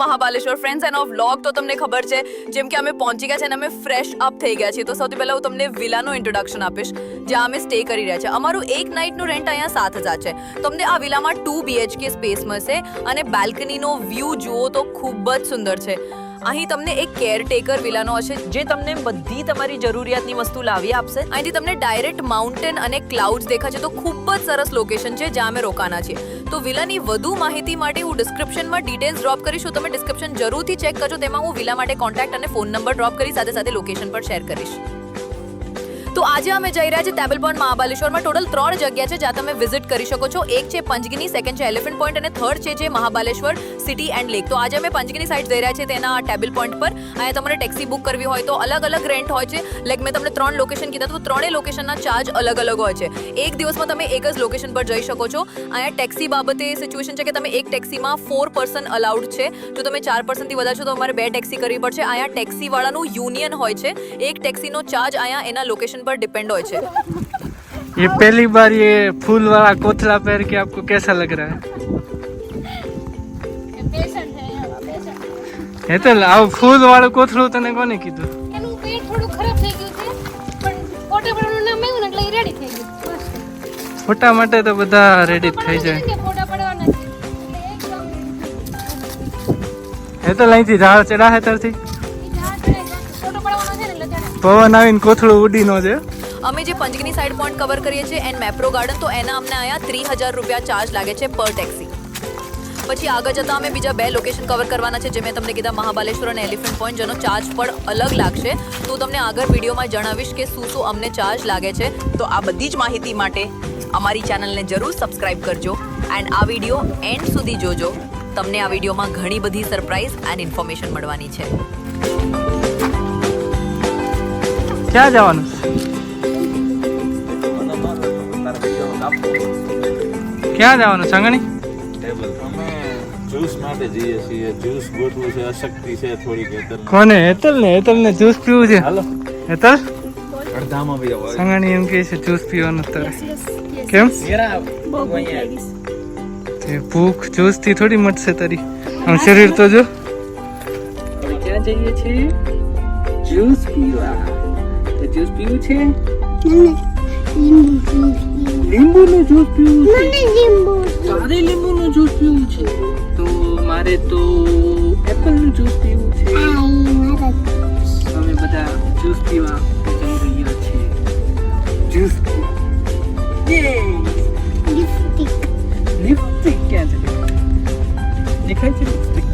મહાબાલેશ્વર friends એનો vlog તો તમને ખબર છે જેમ કે અમે પહોંચી ગયા છે અને અમે ફ્રેશ અપ થઈ ગયા છીએ તો સૌથી પહેલા હું તમને વિલાનું ઇન્ટ્રોડક્શન આપીશ જ્યાં અમે સ્ટે કરી રહ્યા છે અમારું એક નાઇટનું રેન્ટ અહીંયા 7,000 છે તમને આ વિલામાં 2 BHK સ્પેસ મળશે અને બાલ્કનીનો વ્યૂ જુઓ તો ખૂબ જ સુંદર છે અહીં તમને એક કેરટેકર વિલાનો હશે જે તમને બધી તમારી જરૂરિયાતની વસ્તુ લાવી આપશે અહીંથી તમને ડાયરેક્ટ માઉન્ટેન અને ક્લાઉડ્સ દેખાશે તો ખૂબ જ સરસ લોકેશન છે જ્યાં અમે રોકાના છીએ તો વિલાની વધુ માહિતી માટે હું ડિસ્ક્રિપ્શનમાં ડિટેલ્સ ડ્રોપ કરીશ તમે ડિસ્ક્રિપ્શન જરૂરથી ચેક કરજો તેમાં હું વિલા માટે કોન્ટેક્ટ અને ફોન નંબર ડ્રોપ કરી સાથે સાથે લોકેશન પણ શેર કરીશ તો આજે અમે જઈ રહ્યા છીએ ટેબલ પોઈન્ટ મહાબાલેશ્વરમાં ટોટલ 3 જગ્યા છે જ્યાં તમે વિઝિટ કરી શકો છો એક છે પંચગીની સેકન્ડ છે એલિફન્ટ પોઈન્ટ અને થર્ડ છે જે મહાબાલેશ્વર સિટી એન્ડ લેક તો આજે અમે પંચગીની સાઈડ જઈ રહ્યા છીએ તેના ટેબલ પોઈન્ટ પર અહીંયા તમારે ટેક્સી બુક કરવી હોય તો અલગ અલગ રેન્ટ હોય છે લાઈક મેં તમને 3 લોકેશન કીધા તો 3 લોકેશનના ચાર્જ અલગ અલગ હોય છે એક દિવસમાં તમે એક જ લોકેશન પર જઈ શકો છો અહીંયા ટેક્સી બાબતે સિચ્યુએશન છે કે તમે એક ટેક્સીમાં 4 પર્સન અલાઉડ છે જો તમે 4 પર્સનથી વધારે છો તો તમારે 2 ટેક્સી કરવી પડશે અહીંયા ટેક્સીવાળાનું યુનિયન હોય છે એક ટેક્સીનો ચાર્જ અહીંયા એના લોકેશન पर डिपेंड हो છે ये पहली बार ये फूल वाला कोथला पहन के आपको कैसा लग रहा है पेशेंट है पेशेंट ये तो आओ फूल वाળું કોથળું તને કોને કીધું એનું પેટ થોડું ખરાબ થઈ ગયું છે પણ ફોટો પડવાનું નામ આવ્યું ને એટલે એ રેડી થઈ ગયું બસ ફોટા માટે તો બધા રેડી થઈ જાય ફોટા પડવાના છે એટલે એકદમ એ તો લઈથી ઝાડ ચડા હે તરથી ફોટો પડવાનો છે ને એટલે ચડે પવન આવીને કોથળું ઉડી નો છે અમે જે પંચગીની સાઈડ પોઈન્ટ કવર કરીએ છીએ એન્ડ મેપ્રો ગાર્ડન તો એના અમને અહીંયા 3000 રૂપિયા ચાર્જ લાગે છે પર ટેક્સી પછી આગળ જતાં અમે બીજા 2 લોકેશન કવર કરવાના છે જે મેં તમને કીધા મહાબાલેશ્વર અને એલિફન્ટ પોઈન્ટ જેનો ચાર્જ પણ અલગ લાગશે તો તમને આગળ વિડીયોમાં જણાવીશ કે શું અમને ચાર્જ લાગે છે તો આ બધી જ માહિતી માટે અમારી ચેનલને જરૂર સબસ્ક્રાઇબ કરજો એન્ડ આ વિડીયો એન્ડ સુધી જોજો તમને આ વિડીયોમાં ઘણી બધી સરપ્રાઈઝ એન્ડ ઇન્ફોર્મેશન મળવાની છે ક્યાં જવાનું ક્યાં જવાનું સંગણી અમે જ્યુસ માટે જઈએ છીએ જ્યુસ ગોતવું છે અશક્તિ છે થોડીક હેતલ કોને હેતલ ને જ્યુસ પીવું છે હાલો હેતલ અડધામાં બી આવો સંગણી એમ કહે છે જ્યુસ પીવાનું તારે કેમ તે ભૂખ જ્યુસ થી થોડી મટશે તારી આમ શરીર તો જો ક્યાં જઈએ છીએ જ્યુસ પીવા તો જ્યુસ પીવું છે લીંબુનું જ્યુસ પીવું છે તારે લીંબુનું જ્યુસ પીવું છે તો મારે તો એપલનું જ્યુસ પીવું છે અમે બધા જ્યુસ પીવા જઈ રહ્યા છીએ જ્યુસ લિપસ્ટિક ક્યાં છે દેખાય છે લિપસ્ટિક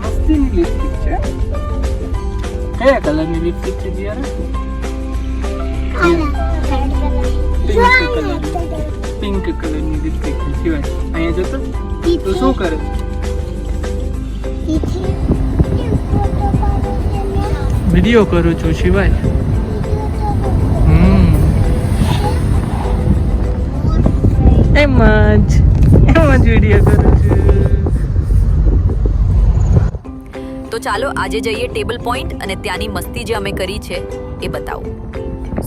મસ્તીની લિપસ્ટિક છે કયા કલરની લિપસ્ટિક છે દિયારા પિંક કલરની લિપસ્ટિક છે સિવાય અહીંયા જતો તો શું કરે વિડીયો કરું છું સિવાય એમ જ વિડીયો કરું છું તો ચાલો આજે જઈએ ટેબલ પોઈન્ટ અને ત્યાંની મસ્તી જે અમે કરી છે એ બતાવું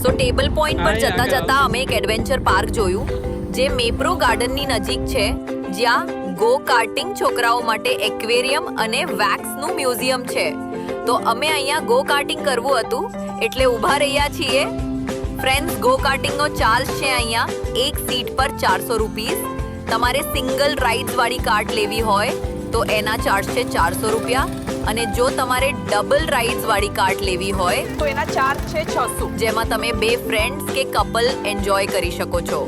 સો ટેબલ પોઈન્ટ પર જતા જતા અમે એક એડવેન્ચર પાર્ક જોયું જે મેપ્રો ગાર્ડનની નજીક છે જ્યાં ગો કાર્ટિંગ છોકરાઓ માટે એક્વેરિયમ અને વેક્સનું મ્યુઝિયમ છે તો અમે અહીંયા ગો કાર્ટિંગ કરવું હતું એટલે ઊભા રહ્યા છીએ ફ્રેન્ડ્સ ગો કાર્ટિંગનો ચાર્જ છે અહીંયા એક સીટ પર 400 રૂપીસ તમારે સિંગલ રાઇડ્સ વાળી કાર્ટ લેવી હોય તો એના ચાર્જ છે 400 રૂપિયા અને જો તમારે ડબલ રાઇડ્સ વાળી કાર્ટ લેવી હોય તો એના ચાર્જ છે 600 જેમાં તમે 2 ફ્રેન્ડ્સ કે કપલ એન્જોય કરી શકો છો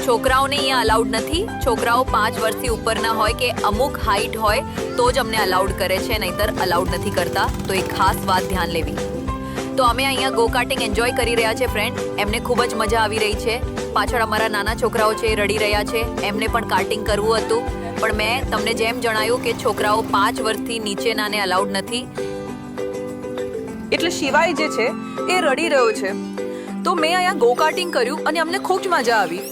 છોકરાઓને અહીંયા અલાઉડ નથી છોકરાઓ 5 વર્ષથી ઉપરના હોય કે અમુક હાઈટ હોય તો જ અમને અલાઉડ કરે છે નહીંતર અલાઉડ નથી કરતા તો એ ખાસ વાત ધ્યાન લેવી તો અમે અહીંયા ગો કાર્ટિંગ એન્જોય કરી રહ્યા છે ફ્રેન્ડ એમને ખૂબ જ મજા આવી રહી છે પાછળ અમારા નાના છોકરાઓ છે રડી રહ્યા છે એમને પણ કાર્ટિંગ કરવું હતું પણ મેં તમને જેમ જણાવ્યું કે છોકરાઓ 5 વર્ષથી નીચેનાને અલાઉડ નથી એટલે શિવાય જે છે એ રડી રહ્યો છે તો મેં અહીંયા ગો કાર્ટિંગ કર્યું અને અમને ખૂબ જ મજા આવી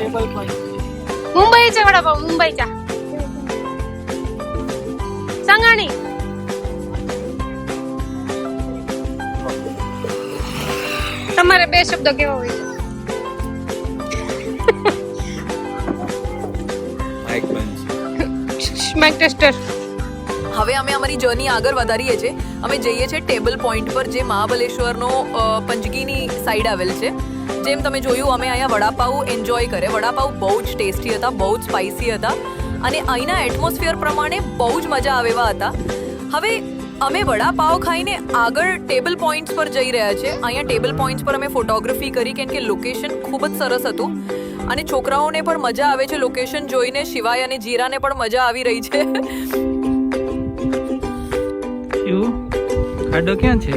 ટેબલ પોઈન્ટ. મુંબईचा वडापाव मुंबईचा सांगाणी તમારે બે શબ્દો કેવા હોય માઇક બંધ. માઇક ટેસ્ટર હવે અમે અમારી જર્ની આગળ વધારીએ છીએ. અમે જઈએ છીએ ટેબલ પોઈન્ટ પર, જે મહાબલેશ્વરનો પંચગીની સાઈડ આવેલ છે. જેમ તમે જોયું, અમે અહીંયા વડાપાઉં એન્જોય કરે. વડાપાઉં બહુ જ ટેસ્ટી હતા, બહુ જ સ્પાઇસી હતા અને અહીંના એટમોસ્ફિયર પ્રમાણે બહુ જ મજા આવે એવા હતા. હવે અમે વડાપાઉં ખાઈને આગળ ટેબલ પોઈન્ટ્સ પર જઈ રહ્યા છે. અહીંયા ટેબલ પોઈન્ટ્સ પર અમે ફોટોગ્રાફી કરી, કેમ કે લોકેશન ખૂબ જ સરસ હતું અને છોકરાઓને પણ મજા આવે છે લોકેશન જોઈને. શિવાય અને જીરાને પણ મજા આવી રહી છે. શું ખાડો ક્યાં છે?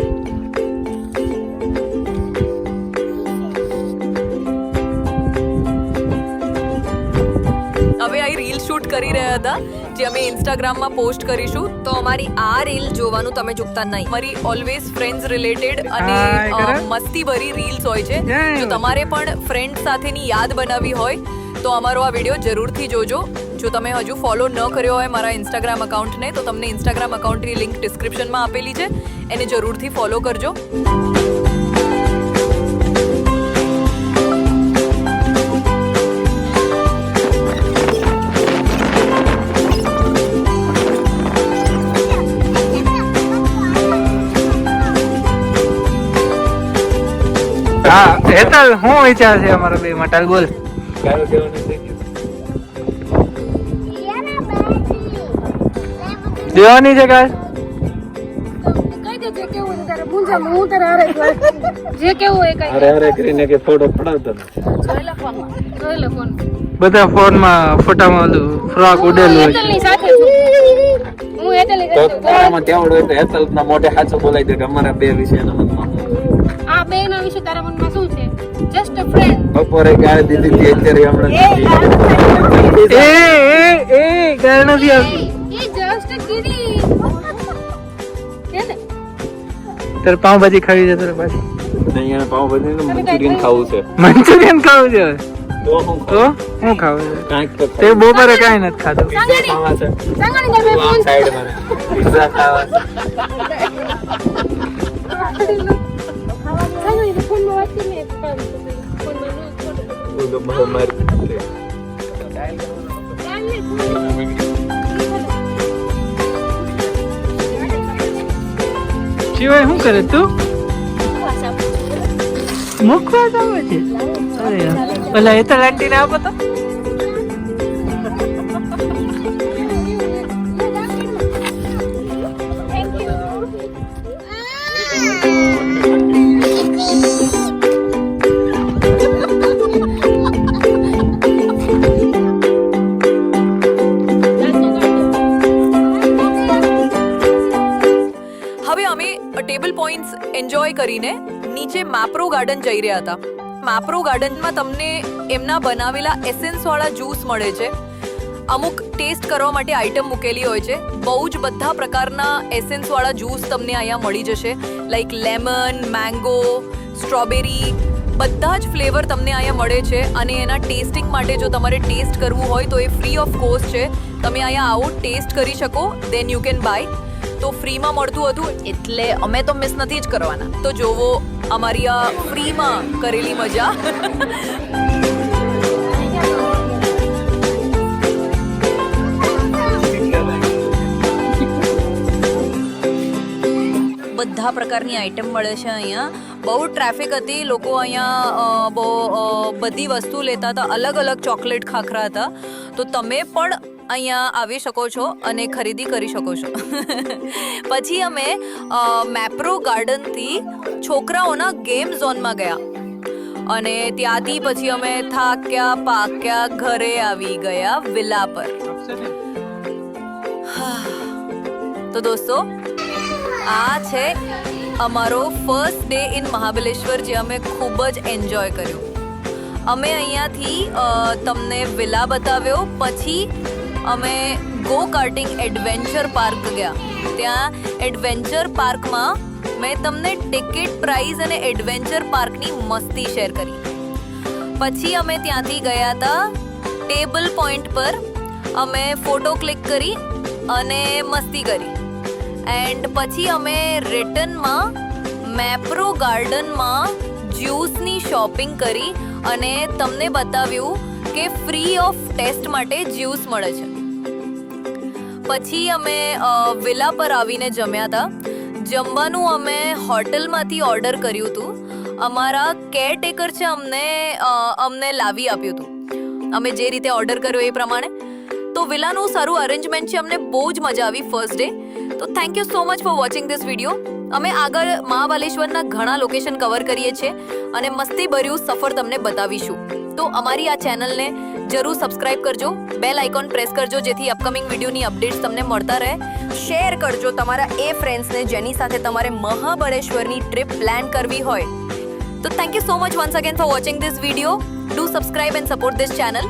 હવે અહીં રીલ શૂટ કરી રહ્યા હતા, જે અમે ઇન્સ્ટાગ્રામમાં પોસ્ટ કરીશું. તો અમારી આ રીલ જોવાનું તમે ચૂકતા નહીં. અમારી ઓલવેઝ ફ્રેન્ડ્સ રિલેટેડ અને મસ્તી ભરી રીલ્સ હોય છે. જો તમારે પણ ફ્રેન્ડ સાથેની યાદ બનાવવી હોય તો અમારો આ વિડીયો જરૂરથી જોજો. જો તમે હજુ ફોલો ન કર્યો હોય મારા ઇન્સ્ટાગ્રામ અકાઉન્ટને, તો તમને ઇન્સ્ટાગ્રામ અકાઉન્ટની લિંક ડિસ્ક્રિપ્શનમાં આપેલી છે, એને જરૂરથી ફોલો કરજો. હા હેતલ, હું વિચાર છે અમારા બે મટાલ? બોલ. ગાળો દેવાની થઈ ગઈ. દેવાની છે કાલ? કઈ દે જે કેવું હોય તારે પૂંજામાં હું તારે હારે જે કેવું હોય કઈ અરે કરીને કે ફોટો પડાવતો નથી. જોઈ લે ફોન બધા ફોનમાં ફોટામાં ઓલું ફ્રોક ઉડેલું હોય. હેતલની સાથે છું હું હેતલની તો સાથે છું. તારામાં તેવડ હોય તો હેતલના મોઢે સાચું બોલાવી દે કે અમારા બે વિશેના મનમાં. આ બે ના વિશે તારા મનમાં શું છે? Just a friend. બપોરે ગાળી દીધી હતી, અત્યારે હમણાં એ ગાળ નથી આવતી. એ જસ્ટ કિડી હે ને તારે પાવભાજી ખાવી છે તારે પાછી? નહીં, એને પાવભાજી ને મંચુરિયન ખાવું છે. મંચુરિયન ખાવું છે? તો હું તો હું ખાવું છે? કાંઈક તો તે બપોરે કાંઈ નથી ખાધું. પિઝા ખાવા છે. સંગાણી તમે આ ફોન સાઈડ માં પિઝા ખાવા છે. સંગાણી તો ફોનમાં વાત કરીને ફોનમાં નો ફોટો હું તો મારી સિવાય શું કરે તું? મુખવાસ આવે છે? અરે પેલા હેતલ આંટીને આપો તો. હવે અમે ટેબલ પોઈન્ટ્સ એન્જોય કરીને નીચે મેપ્રો ગાર્ડન જઈ રહ્યા હતા. મેપ્રો ગાર્ડનમાં તમને એમના બનાવેલા એસેન્સવાળા જ્યુસ મળે છે. અમુક ટેસ્ટ કરવા માટે આઈટમ મૂકેલી હોય છે. બહુ જ બધા પ્રકારના એસેન્સવાળા જ્યુસ તમને અહીંયા મળી જશે, લાઈક લેમન, મેંગો, સ્ટ્રોબેરી, બધા જ ફ્લેવર તમને અહીંયા મળે છે. અને એના ટેસ્ટિંગ માટે જો તમારે ટેસ્ટ કરવું હોય તો એ ફ્રી ઓફ કોસ્ટ છે. તમે અહીંયા આવો, ટેસ્ટ કરી શકો, દેન યુ કેન બાય. તો ફ્રીમાં મળતું હતું એટલે અમે તો મિસ નથી જ કરવાના. તો જોવો અમારી આ ફ્રીમાં કરેલી મજા. બધા પ્રકારની આઈટમ મળે છે અહીંયા. બહુ ટ્રાફિક હતી, લોકો અહીંયા બહુ બધી વસ્તુ લેતા હતા, અલગ અલગ ચોકલેટ ખાખરા હતા. તો તમે પણ અહીંયા આવી શકો છો અને ખરીદી કરી શકો છો. પછી અમે મેપ્રો ગાર્ડનથી છોકરાઓના ગેમ ઝોનમાં ગયા અને ત્યાંથી પછી અમે થાક્યા પાક્યા ઘરે આવી ગયા વિલા પર. તો દોસ્તો, આ છે અમારો ફર્સ્ટ ડે ઇન મહાબલેશ્વર, જે અમે ખૂબ જ એન્જોય કર્યું. અમે અહીંયાથી તમને વિલા બતાવ્યો, પછી અમે ગો કાર્ટિંગ એડવેન્ચર પાર્ક ગયા. ત્યાં એડવેન્ચર પાર્કમાં મેં તમને ટિકિટ પ્રાઇસ અને એડવેન્ચર પાર્કની મસ્તી શેર કરી. પછી અમે ત્યાંથી ગયા હતા ટેબલ પોઈન્ટ પર. અમે ફોટો ક્લિક કરી અને મસ્તી કરી. એન્ડ પછી અમે રિટર્નમાં મેપ્રો ગાર્ડનમાં જ્યુસની શોપિંગ કરી અને તમને બતાવ્યું કે ફ્રી ઓફ ટેસ્ટ માટે જ્યુસ મળે છે. પછી અમે વિલા પર આવીને જમ્યા હતા. જમવાનું અમે હોટલમાંથી ઓર્ડર કર્યું હતું. અમારા કેરટેકર છે અમને લાવી આપ્યું હતું, અમે જે રીતે ઓર્ડર કર્યો એ પ્રમાણે. તો વિલાનું સારું અરેન્જમેન્ટ છે, અમને બહુ જ મજા આવી ફર્સ્ટ ડે. તો thank you so much for watching this video. અમે આગળ મહાબલેશ્વરના ઘણા લોકેશન કવર કરીએ છીએ અને મસ્તીભર્યું સફર તમને બતાવીશું. તો અમારી આ ચેનલને જરૂર સબસ્ક્રાઇબ કરજો, બેલ આઇકોન પ્રેસ કરજો જેથી અપકમિંગ વિડીયોની અપડેટ્સ તમને મળતા રહે. શેર કરજો તમારા એ ફ્રેન્ડ્સને જેની સાથે તમારે મહાબળેશ્વરની ટ્રીપ પ્લાન કરવી હોય. તો thank you so much once again for watching this video. Do subscribe and support this channel.